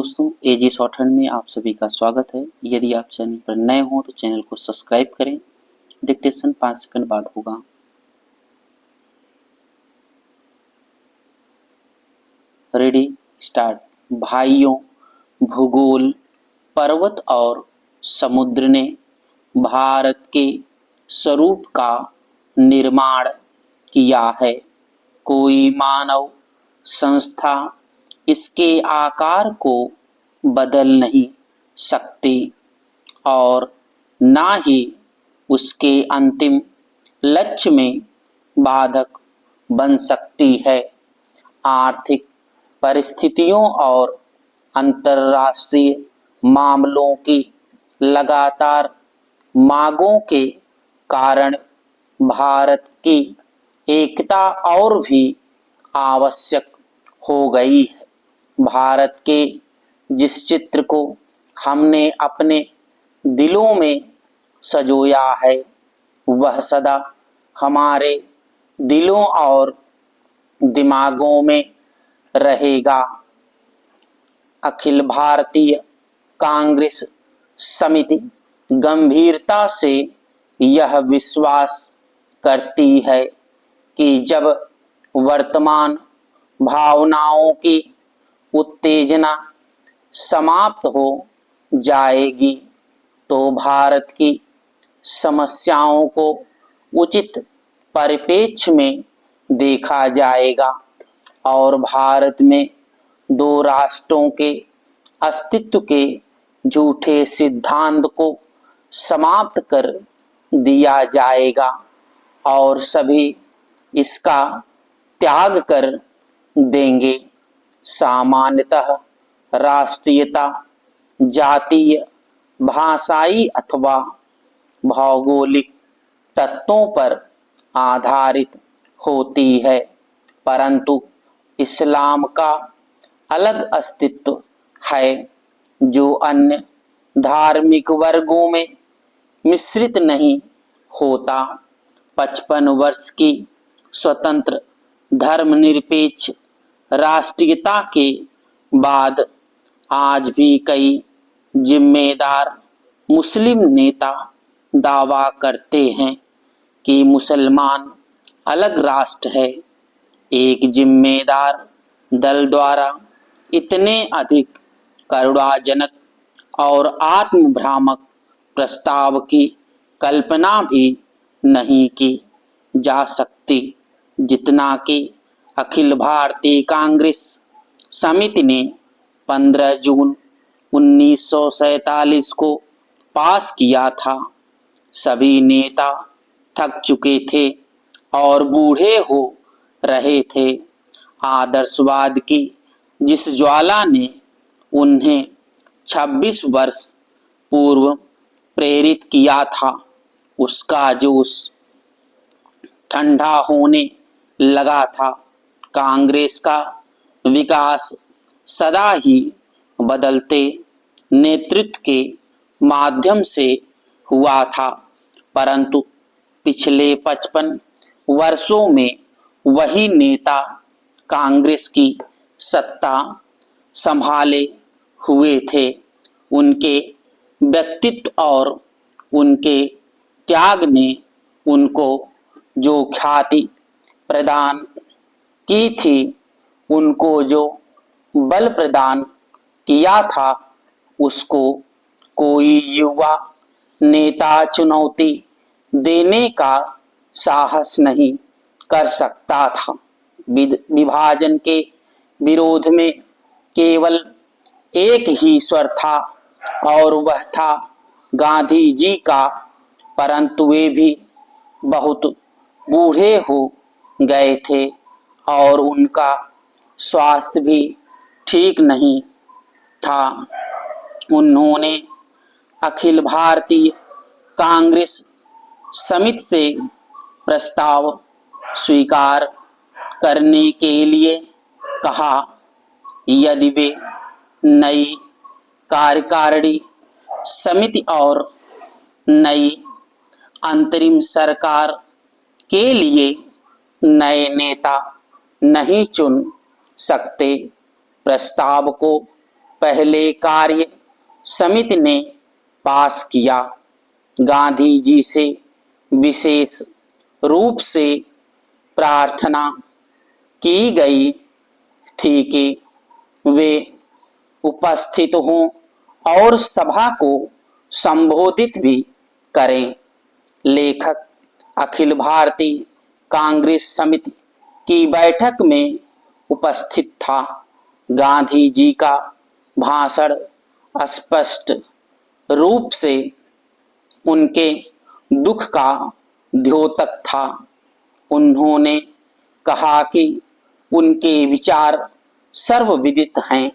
दोस्तों, एजी short hand में आप सभी का स्वागत है। यदि आप चैनल पर नए हो तो चैनल को सब्सक्राइब करें। डिक्टेशन 5 सेकंड बाद होगा। Ready start. भाइयों, भूगोल, पर्वत और समुद्र ने भारत के स्वरूप का निर्माण किया है। कोई मानव संस्था इसके आकार को बदल नहीं सकती और ना ही उसके अंतिम लक्ष्य में बाधक बन सकती है। आर्थिक परिस्थितियों और अंतर्राष्ट्रीय मामलों की लगातार मांगों के कारण भारत की एकता और भी आवश्यक हो गई है। भारत के जिस चित्र को हमने अपने दिलों में सजोया है वह सदा हमारे दिलों और दिमागों में रहेगा। अखिल भारतीय कांग्रेस समिति गंभीरता से यह विश्वास करती है कि जब वर्तमान भावनाओं की उत्तेजना समाप्त हो जाएगी तो भारत की समस्याओं को उचित परिप्रेक्ष्य में देखा जाएगा और भारत में दो राष्ट्रों के अस्तित्व के झूठे सिद्धांत को समाप्त कर दिया जाएगा और सभी इसका त्याग कर देंगे। सामान्यतः राष्ट्रीयता जातीय, भाषाई अथवा भौगोलिक तत्वों पर आधारित होती है, परंतु इस्लाम का अलग अस्तित्व है जो अन्य धार्मिक वर्गों में मिश्रित नहीं होता। 55 वर्ष की स्वतंत्र धर्मनिरपेक्ष राष्ट्रीयता के बाद आज भी कई जिम्मेदार मुस्लिम नेता दावा करते हैं कि मुसलमान अलग राष्ट्र है। एक जिम्मेदार दल द्वारा इतने अधिक करुणाजनक और आत्मभ्रामक प्रस्ताव की कल्पना भी नहीं की जा सकती जितना कि अखिल भारतीय कांग्रेस समिति ने 15 जून 1947 को पास किया था। सभी नेता थक चुके थे और बूढ़े हो रहे थे। आदर्शवाद की जिस ज्वाला ने उन्हें 26 वर्ष पूर्व प्रेरित किया था उसका जोश ठंडा होने लगा था। कांग्रेस का विकास सदा ही बदलते नेतृत्व के माध्यम से हुआ था, परंतु पिछले 55 वर्षों में वही नेता कांग्रेस की सत्ता संभाले हुए थे। उनके व्यक्तित्व और उनके त्याग ने उनको जो ख्याति प्रदान की थी, उनको जो बल प्रदान किया था, उसको कोई युवा नेता चुनौती देने का साहस नहीं कर सकता था। विभाजन के विरोध में केवल एक ही स्वर था और वह था गांधी जी का, परंतु वे भी बहुत बूढ़े हो गए थे और उनका स्वास्थ्य भी ठीक नहीं था। उन्होंने अखिल भारतीय कांग्रेस समिति से प्रस्ताव स्वीकार करने के लिए कहा। यदि वे नई कार्यकारिणी समिति और नई अंतरिम सरकार के लिए नए नेता नहीं चुन सकते, प्रस्ताव को पहले कार्य समिति ने पास किया। गांधी जी से विशेष रूप से प्रार्थना की गई थी कि वे उपस्थित हों और सभा को संबोधित भी करें। लेखक अखिल भारतीय कांग्रेस समिति की बैठक में उपस्थित था। गांधी जी का भाषण स्पष्ट रूप से उनके दुख का द्योतक था। उन्होंने कहा कि उनके विचार सर्वविदित हैं,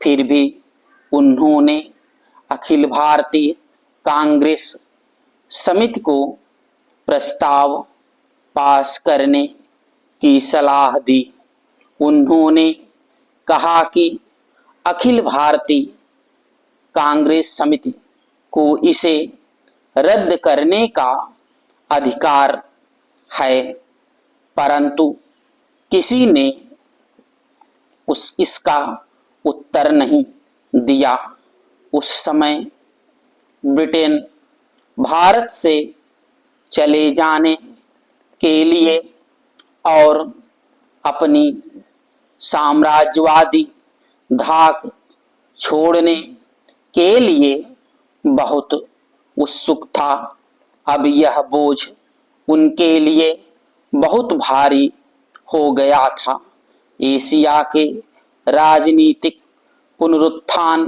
फिर भी उन्होंने अखिल भारतीय कांग्रेस समिति को प्रस्ताव पास करने की सलाह दी। उन्होंने कहा कि अखिल भारतीय कांग्रेस समिति को इसे रद्द करने का अधिकार है, परंतु किसी ने इसका उत्तर नहीं दिया। उस समय ब्रिटेन भारत से चले जाने के लिए और अपनी साम्राज्यवादी धाक छोड़ने के लिए बहुत उत्सुक था। अब यह बोझ उनके लिए बहुत भारी हो गया था। एशिया के राजनीतिक पुनरुत्थान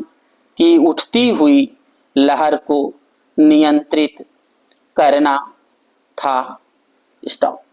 की उठती हुई लहर को नियंत्रित करना था। स्टॉप।